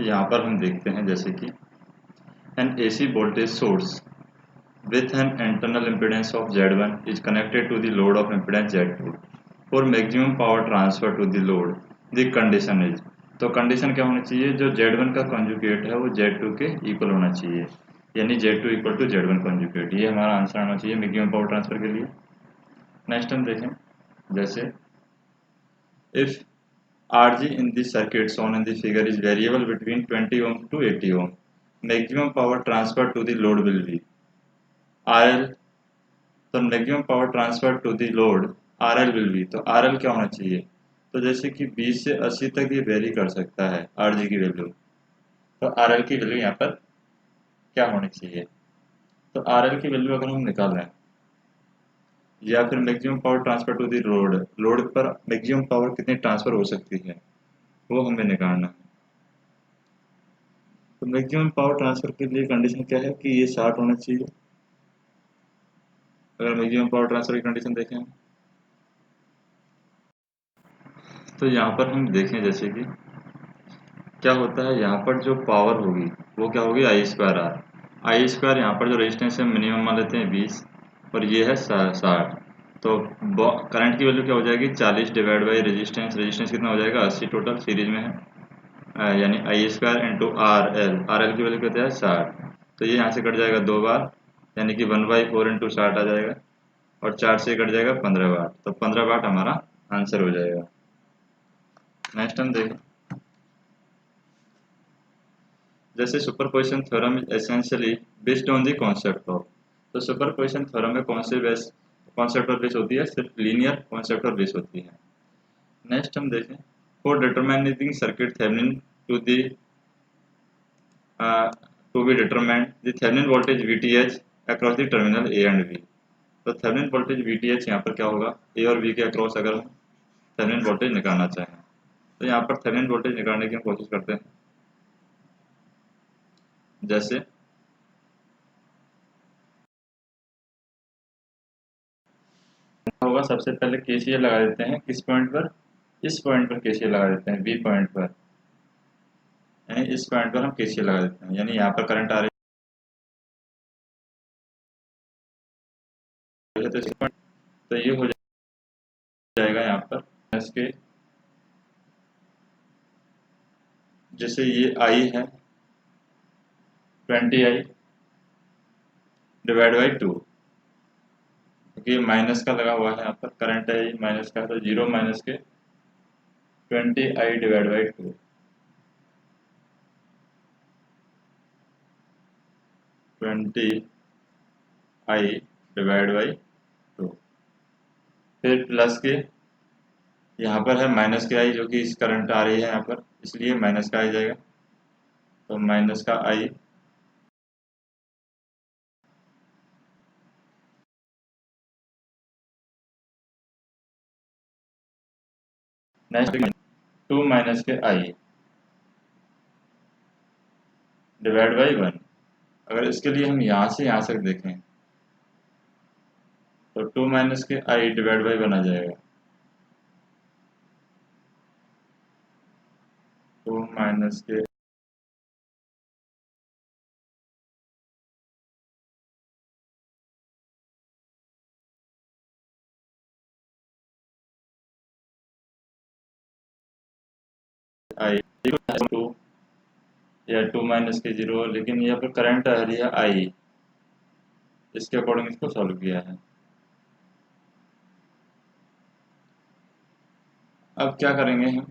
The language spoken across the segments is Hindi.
तो यहाँ पर हम देखते हैं जैसे कि N AC voltage source with an internal impedance of Z1 is connected to the load of impedance Z2 for maximum power transfer to the load. The condition is, तो कंडीशन क्या होनी चाहिए, जो Z1 का कॉन्जुगेट है वो Z2 के इक्वल होना चाहिए, यानी Z2 equal to Z1 conjugate. ये हमारा आंसर आना चाहिए मैक्सिमम पावर ट्रांसफर के लिए। नेक्स्ट हम देखें जैसे if Rg in the circuit shown in the figure is variable between 20 ohm to 80 ohm, maximum power transfer to the load will be RL। तो maximum power transfer to the load RL will be, तो RL क्या होना चाहिए, तो जैसे कि 20 से 80 तक ये वेरी कर सकता है Rg की वैल्यू, तो RL की वैल्यू यहाँ पर क्या होनी चाहिए, तो RL की वैल्यू अगर हम निकाल रहे हैं या फिर maximum power transfer to the load, load पर मैक्सिमम पावर कितनी ट्रांसफर हो सकती है वो हमें निकालना है। तो मैक्सिमम पावर ट्रांसफर के लिए कंडीशन क्या है कि ये 60 होना चाहिए। अगर मैक्सिमम पावर ट्रांसफर की कंडीशन देखें तो यहाँ पर हम देखें जैसे कि क्या होता है, यहाँ पर जो पावर होगी वो क्या होगी I² यहाँ पर जो रेजिस्टेंस है मिनिमम मान लेते हैं 20 और ये है 60, तो करंट की वैल्यू क्या हो जाएगी 40 डिवाइड बाई रेजिस्टेंस, रेजिस्टेंस कितना हो जाएगा 80 टोटल सीरीज में है, यानी I² इंटू RL की वैल्यू कितना है 60, तो ये यहाँ से कट जाएगा 2 बार, यानी कि 1/4 इंटू 60 आ जाएगा और 4 से कट जाएगा 15 वाट, तो 15 वाट हमारा आंसर हो जाएगा। नेक्स्ट हम देखें जैसे superposition theorem is essentially based on the concept of, तो सुपरपोजिशन थ्योरम में कौन से कॉन्सेप्ट पर बेस होती है, सिर्फ लीनियर कॉन्सेप्ट पर बेस होती है। नेक्स्ट हम देखें for determining circuit Thevenin to be determined the Thevenin voltage VTH across the terminal A and B, तो थेवेनिन वोल्टेज VTH यहाँ पर क्या होगा, A और B के अक्रॉस अगर हम थेवेनिन वोल्टेज निकालना चाहें तो यहाँ पर थेवेनिन वोल्टेज निकालने की हम कोशिश करते हैं। जैसे होगा सबसे पहले KCL लगा देते हैं किस पॉइंट पर, इस पॉइंट पर KCL लगा देते हैं, B पॉइंट पर, यानी इस पॉइंट पर हम KCL लगा देते हैं, यानी यहाँ पर करंट आ रही है तो इस पॉइंट, तो ये हो जाएगा यहाँ पर इसके, जैसे ये I है 20I डिवाइड बाई 2, क्योंकि माइनस का लगा हुआ है यहाँ पर करंट है माइनस का, तो 0 माइनस के 20I divide by 2, 20I divide by 2, फिर प्लस के यहाँ पर है माइनस के I जो कि इस करंट आ रही है यहाँ पर, इसलिए माइनस का आ जाएगा, तो माइनस का I नेक्स्ट 2 माइनस के I डिवाइड बाई 1। अगर इसके लिए हम यहाँ से यहाँ तक देखें तो 2 माइनस के I डिवाइड बाई 1 आ जाएगा, 2 माइनस के I 2 या 2 माइनस के 0, लेकिन यहाँ पर करंट आ रही है I, इसके अकॉर्डिंग इसको सॉल्व किया है। अब क्या करेंगे हम,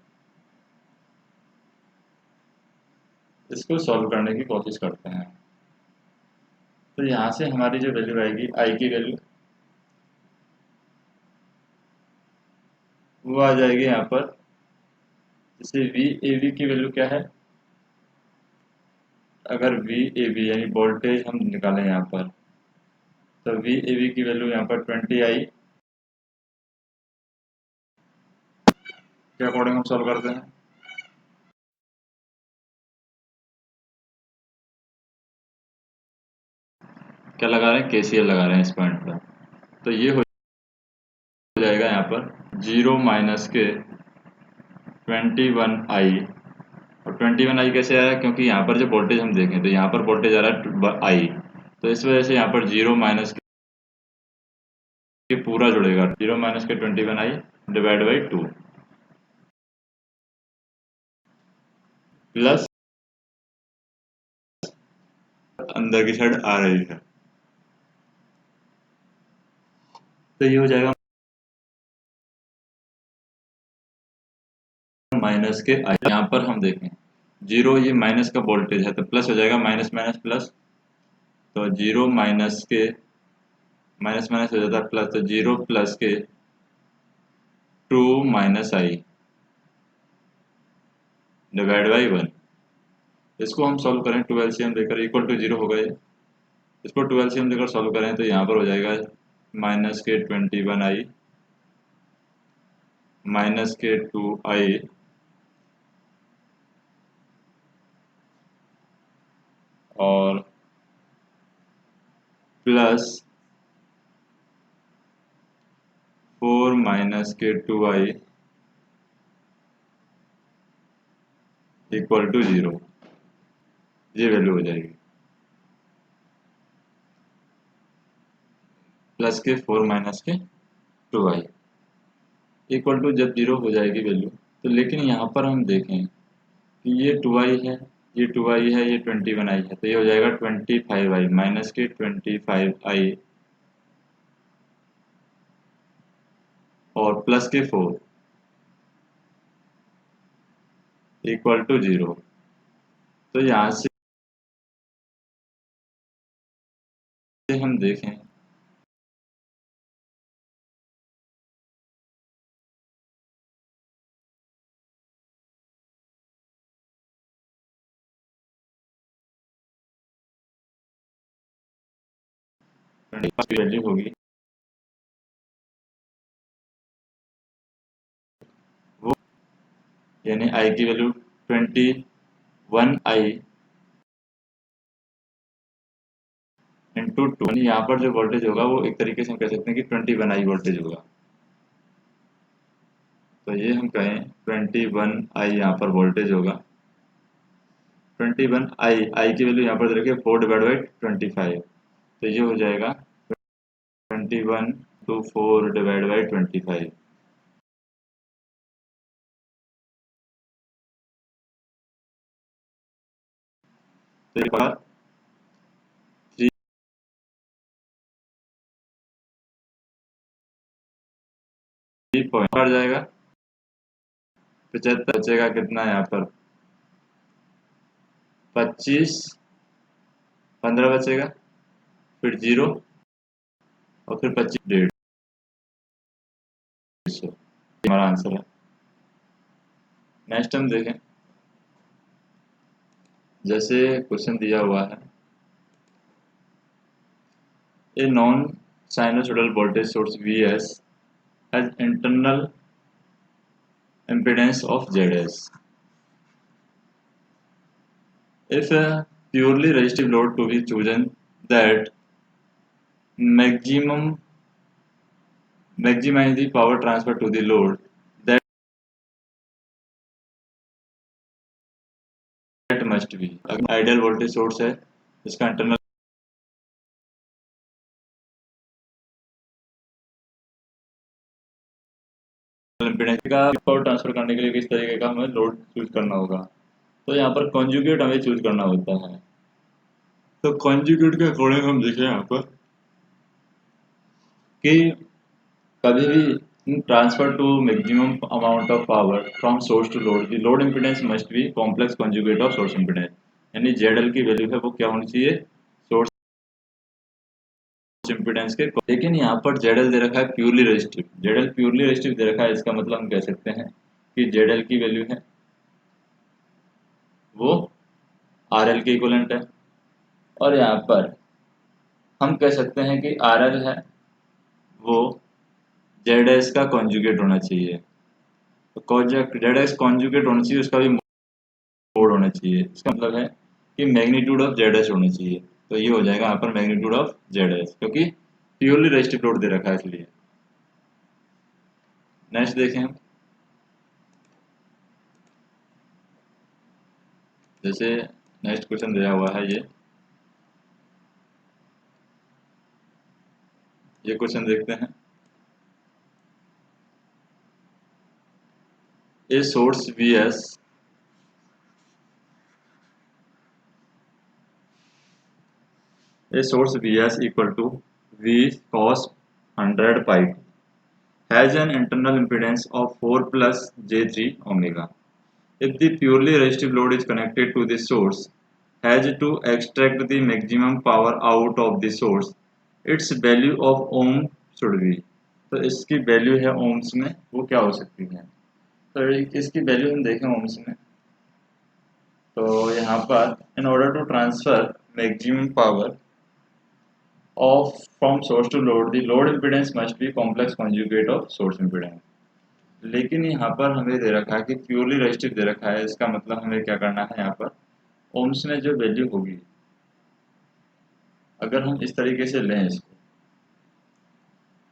इसको सॉल्व करने की कोशिश करते हैं। तो यहाँ से हमारी जो वैल्यू आएगी I की वैल्यू वो आ जाएगी यहाँ पर, जैसे VAB की वैल्यू क्या है, अगर VAB यानी वोल्टेज हम निकालें यहाँ पर, तो VAB की वैल्यू यहाँ पर 20I के अकॉर्डिंग हम सॉल्व करते हैं। क्या लगा रहे हैं, KCL लगा रहे हैं इस पॉइंट पर, तो ये हो जाएगा यहाँ पर 0 माइनस के 21I और 21i कैसे आया, क्योंकि यहाँ पर जब वोल्टेज हम देखें तो यहाँ पर वोल्टेज आ रहा है आई, तो इस वजह से यहाँ पर 0 माइनस के पूरा जुड़ेगा, 0 माइनस के 21i डिवाइड बाई 2 प्लस अंदर की साइड आ रही है, तो ये हो जाएगा माइनस के आई। यहाँ पर हम देखें 0, ये माइनस का वोल्टेज है तो प्लस हो जाएगा, माइनस माइनस प्लस, तो 0 माइनस के माइनस माइनस हो जाता है प्लस, तो 0 प्लस के 2 माइनस आई डिवाइड बाई 1। इसको हम सॉल्व करें 2 एलसीएम देकर इक्वल टू 0 होगा ये, इसको 2 एलसीएम देकर सॉल्व करें तो यहाँ पर हो जाएगा माइनस के 21i माइनस के 2i और प्लस 4 माइनस के 2i इक्वल टू 0, ये वैल्यू हो जाएगी। प्लस के 4 माइनस के 2i इक्वल टू जब 0 हो जाएगी वैल्यू, तो लेकिन यहाँ पर हम देखें कि ये 2i है, ये 2i है, ये 21i है, तो ये हो जाएगा 25i माइनस के 25i और प्लस के 4 इक्वल टू 0। तो यहाँ से हम देखें की वैल्यू होगी वो, यानी i की वैल्यू 21i इंटू 2, यहाँ पर जो वोल्टेज होगा वो एक तरीके से हम कह सकते हैं कि 21i वोल्टेज होगा, तो ये हम कहें 21i यहाँ पर वोल्टेज होगा। 21i, आई की वैल्यू यहाँ पर देखिए 4 डिवाइड बाई 25, तो ये हो जाएगा 21 टू 4 डिवाइड बाई 25, तो एक बार 3 पॉइंट बढ़ जाएगा, 75 बचेगा कितना यहाँ पर 25, 15 बचेगा, फिर 0 और फिर 25, 150, हमारा आंसर है। नेक्स्ट हम देखें, जैसे क्वेश्चन दिया हुआ है, a non sinusoidal voltage source Vs has internal impedance of Zs. If a purely resistive load to be chosen that maximize the power transfer to the load, that must be ideal voltage source है, इसका इंटरनल इम्पीडेंस का पावर ट्रांसफर करने के लिए किस तरीके का हमें लोड चूज करना होगा, तो यहाँ पर कॉन्जुगेट हमें चूज करना होता है। तो कॉन्जुगेट के अकॉर्डिंग हम देखें यहाँ पर कि कभी भी transfer to maximum amount of power from source to load, the load impedance must be complex conjugate of source impedance, यानी जेडएल की वैल्यू है वो क्या होनी चाहिए, सोर्स इम्पीडेंस के। लेकिन यहाँ पर जेडएल दे रखा है प्योरली रेजिस्टिव, जेडएल प्योरली रेजिस्टिव दे रखा है, इसका मतलब हम कह सकते हैं कि जेडएल की वैल्यू है वो आरएल के इक्विवेलेंट है, और यहाँ पर हम कह सकते हैं कि आरएल है वो जेड एस का कॉन्जुगेट होना चाहिए, तो जेड एस कॉन्जुगेट होना चाहिए, उसका भी मोड होना चाहिए, इसका मतलब है कि मैग्नीट्यूड ऑफ जेड एस होना चाहिए, तो ये हो जाएगा यहाँ पर मैग्नीट्यूड ऑफ जेड एस, क्योंकि प्योरली रेजिस्टिव लोड दे रखा है इसलिए। नेक्स्ट देखें हम, जैसे नेक्स्ट क्वेश्चन दिया हुआ है ये क्वेश्चन देखते हैं। A source V S equal to V cos 100 pi has an internal impedance of 4 plus j3 omega. If the purely resistive load is connected to the source, has to extract the maximum power out of the source, its value of ohm should be। तो इसकी वैल्यू है ओम्स में, वो क्या हो सकती है? तो इसकी वैल्यू हम देखें ओम्स में, तो यहाँ पर in order to transfer maximum power of from source to load, the load impedance must be complex conjugate of source impedance। लेकिन यहाँ पर हमें दे रखा है कि प्योरली रेजिस्टिव दे रखा है, इसका मतलब हमें क्या करना है, यहाँ पर ओम्स में जो वैल्यू होगी, अगर हम इस तरीके से लें इसको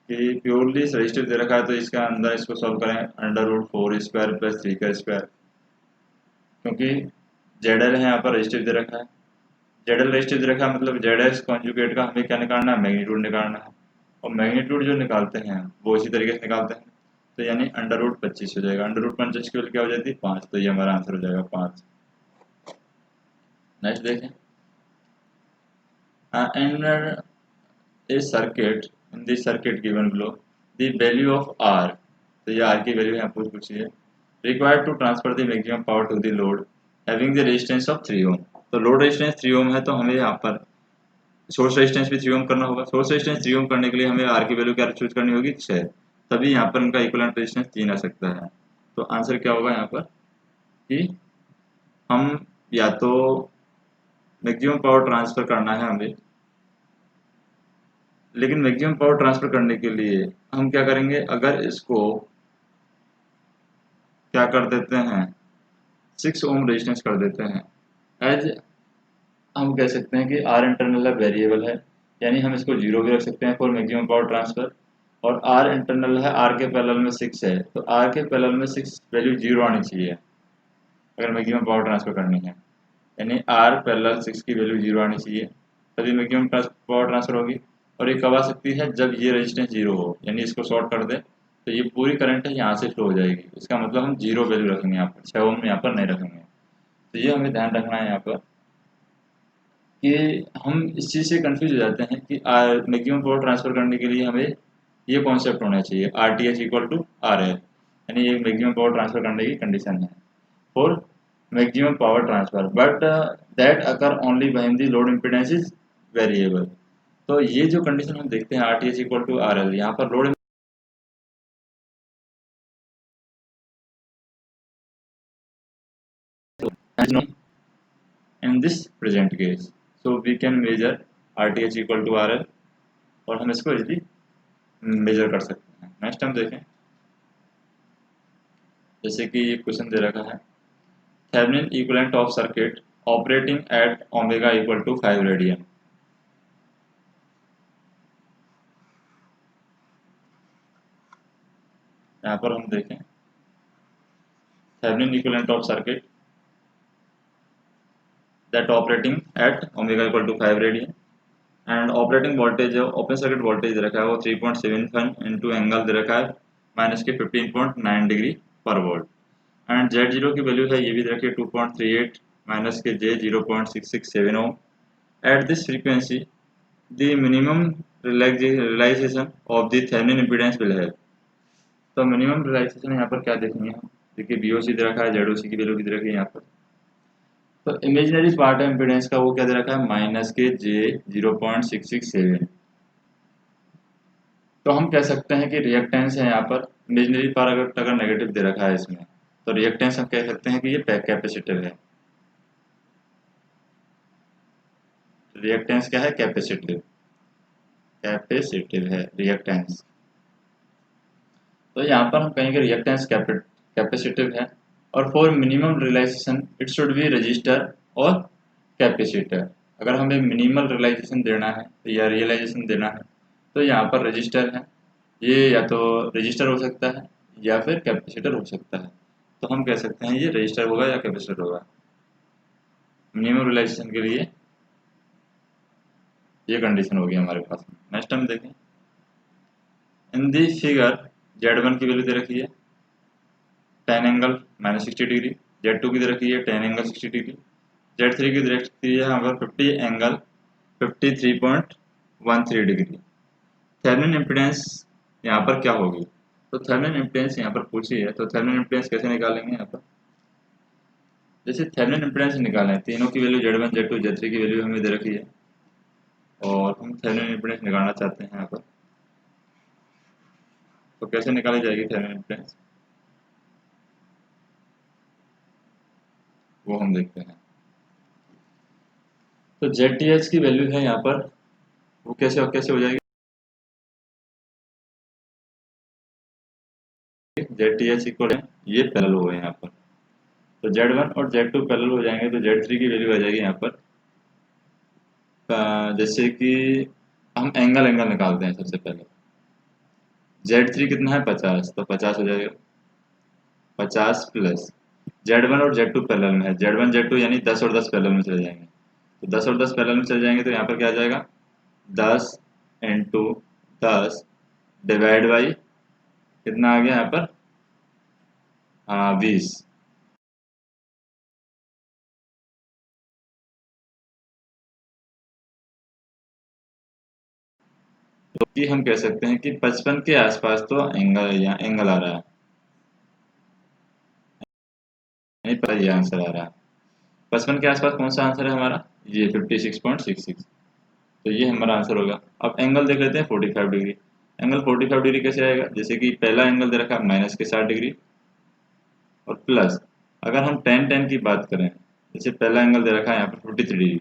कि प्योरली रेजिस्टिव दे रखा है, तो इसका अंदर इसको सॉल्व करें √4² प्लस 3 का स्क्वायर, क्योंकि जेड एल है यहाँ पर रेजिस्टिव दे रखा है, जेड एल रेजिस्टिव दे रखा है, मतलब जेड एक्स कॉन्जुगेट का हमें क्या निकालना है, मैग्नीट्यूड निकालना है। और मैग्नीट्यूड जो निकालते हैं वो इसी तरीके से निकालते हैं, तो यानी √25 हो जाएगा। √25 की वैल्यू क्या हो जाती है, 5, तो ये हमारा आंसर हो जाएगा 5। नेक्स्ट देखें, and a circuit in the circuit given below the value of R, तो ये आर की वैल्यू यहाँ पूछ पूछी है, required to transfer the maximum power to the load having the resistance of 3 ohm. तो लोड रेजिस्टेंस 3 ओम है, तो हमें यहाँ पर सोर्स रेजिस्टेंस भी 3 ओम करना होगा। सोर्स रेजिस्टेंस 3 ओम करने के लिए हमें आर की वैल्यू क्या चूज करनी होगी, 6, तभी यहाँ पर उनका इक्विवेलेंट रेजिस्टेंस 3 आ सकता है। तो आंसर क्या होगा यहाँ पर कि हम या तो मैक्सिमम पावर ट्रांसफर करना है हमें, लेकिन मैक्सिमम पावर ट्रांसफर करने के लिए हम क्या करेंगे, अगर इसको क्या कर देते हैं 6 ओम रेजिस्टेंस कर देते हैं, एज हम कह सकते हैं कि आर इंटरनल है वेरिएबल है, यानी हम इसको 0 भी रख सकते हैं फॉर मैक्सिमम पावर ट्रांसफर, और आर इंटरनल है, आर के पैरेलल में 6 है, तो आर के पैरेलल में 6 वैल्यू 0 आनी चाहिए अगर मैक्सिमम पावर ट्रांसफर करनी है, यानी आर पैरेलल 6 की वैल्यू 0 आनी चाहिए, तभी मैक्सिमम पावर ट्रांसफर होगी। और ये कब आ सकती है, जब ये रेजिस्टेंस 0 हो, यानी इसको शॉर्ट कर दे तो ये पूरी करंट है यहाँ से फ्लो हो जाएगी, इसका मतलब हम 0 वैल्यू रखेंगे यहाँ पर, 6 ओम यहाँ पर नहीं रखेंगे। तो ये हमें ध्यान रखना है यहाँ पर कि हम इस चीज़ से कंफ्यूज हो जाते हैं कि मैक्सिमम पावर ट्रांसफर करने के लिए हमें ये कॉन्सेप्ट होना चाहिए RTH इक्वल टू RL, यानी ये मैक्सिमम पावर ट्रांसफर करने की कंडीशन है for maximum power transfer, but that occur only when the load impedance is variable. तो ये जो कंडीशन हम देखते हैं RTH इक्वल टू RL, यहाँ पर load in this present case, so we can measure RTH equal to RL, और हम इसको इजीली मेजर कर सकते हैं। नेक्स्ट हम देखें, जैसे कि ये क्वेश्चन दे रखा है, Thevenin equivalent of circuit operating at omega equal to 5 radian. यहाँ पर हम देखें Thevenin equivalent of circuit that operating at omega equal to 5 radian, and operating voltage open circuit voltage दे रखा है वो 3.75 इंटू एंगल दे रखा है माइनस के 15.9 डिग्री पर वोल्ट, एंड Z0 की वैल्यू है ये भी दे रखी है 2.38 माइनस के J 0.667 ohm. At this frequency the minimum realization of the Thevenin impedance will है। तो मिनिमम रियलाइजेशन यहाँ पर क्या देखेंगे हम, देखिए BOC दे रखा है, ZOC की वैल्यू भी दे रखी है यहाँ पर, तो इमेजिनरी पार्ट है इम्पीडेंस का वो क्या दे रखा है माइनस के J 0.667। तो हम कह सकते हैं कि रिएक्टेंस है यहाँ पर इमेजिनरी पार्ट अगर नेगेटिव दे रखा है इसमें, तो रिएक्टेंस हम कह सकते हैं कि ये कैपेसिटिव है। रिएक्टेंस क्या है, कैपेसिटिव, कैपेसिटिव है रिएक्टेंस। तो यहाँ पर हम कहेंगे रिएक्टेंस कैपेसिटिव है, और for minimum realization it should be resistor और कैपेसिटर। अगर हमें मिनिमल रियलाइजेशन देना है या रियलाइजेशन देना है, तो यहाँ पर रजिस्टर है, ये या तो रजिस्टर हो सकता है या फिर कैपेसिटर हो सकता है। तो हम कह सकते हैं ये रजिस्टर होगा या कैपेसिटर होगा। मिनिमम रियलाइजेशन के लिए ये कंडीशन होगी हमारे पास। नेक्स्ट हम देखें, इन दी फिगर Z1 की वैल्यू दे रखी है 10 एंगल -60 डिग्री, Z2 की दे रखी है 10 एंगल 60 डिग्री, Z3 की दे रखी है यहाँ पर 50 एंगल 53.13 डिग्री। थेवेनिन इम्पीडेंस यहाँ पर क्या होगी? तो थेवेनिन इम्पीडेंस यहाँ पर पूछी है, तो थेवेनिन इम्पीडेंस कैसे निकालेंगे यहाँ पर? जैसे थेवेनिन इम्पीडेंस निकालें, तीनों की वैल्यू Z1 Z2 Z3 की वैल्यू हमें दे रखी है और हम थेवेनिन इम्पीडेंस निकालना चाहते हैं यहाँ पर, तो कैसे निकाली जाएगी थेवेनिन इम्पीडेंस, वो हम देखते हैं। तो ZTH की वैल्यू है यहाँ पर, वो कैसे और कैसे हो जाएगी? ZTH इक्वल है, ये पैरेलल हो गए यहाँ पर, तो Z1 और Z2 पैरेलल हो जाएंगे, तो Z3 की वैल्यू आ जाएगी यहाँ पर जैसे कि हम एंगल एंगल निकालते हैं सबसे पहले। Z3 कितना है 50, तो 50 हो जाएगा 50 प्लस Z1 और Z2 पैरेलल में है, Z1 Z2 यानी 10 और 10 पैरेलल में चले जाएंगे, तो 10 और 10 पैरेलल में चले जाएंगे, तो यहाँ पर क्या आ जाएगा 10 इंटू 10 डिवाइड बाई कितना आ गया यहाँ पर 20। तो कि हम कह सकते हैं कि 55 के आसपास तो एंगल या एंगल आ रहा है, यानी पर ये आंसर आ रहा है। 55 के आसपास कौन सा आंसर है हमारा? ये 56.66, तो ये हमारा आंसर होगा। अब एंगल देख लेते हैं 45 डिग्री। एंगल 45 डिग्री कैसे आएगा? जैसे कि पहला एंगल दे रखा है माइनस के 60 डिग्री और प्लस, अगर हम टेन टेन की बात करें, जैसे पहला एंगल दे रखा है यहाँ पर 53 डिग्री,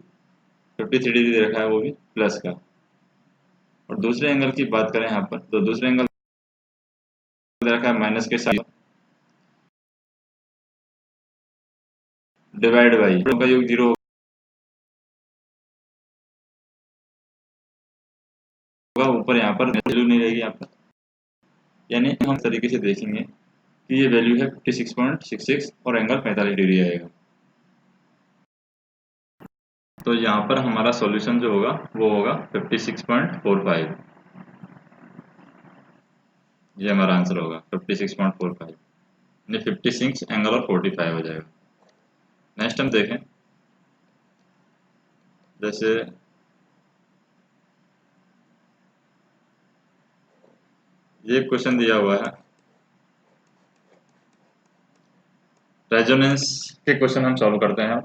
53 डिग्री दे रखा है वो भी प्लस का, और दूसरे एंगल की बात करें यहाँ पर, तो दूसरे एंगल दे रखा है माइनस के 60 डिवाइड बाई का योग 0 होगा, ऊपर यहाँ पर वैल्यू नहीं रहेगी यहाँ पर, यानी हम तरीके से देखेंगे कि ये वैल्यू है 56.66 और एंगल 45 डिग्री आएगा। तो यहाँ पर हमारा सॉल्यूशन जो होगा वो होगा 56.45, ये हमारा आंसर होगा 56.45, यानी 56 एंगल और 45 हो जाएगा। नेक्स्ट हम देखें, जैसे ये क्वेश्चन दिया हुआ है, रेजोनेंस के क्वेश्चन हम सॉल्व करते हैं।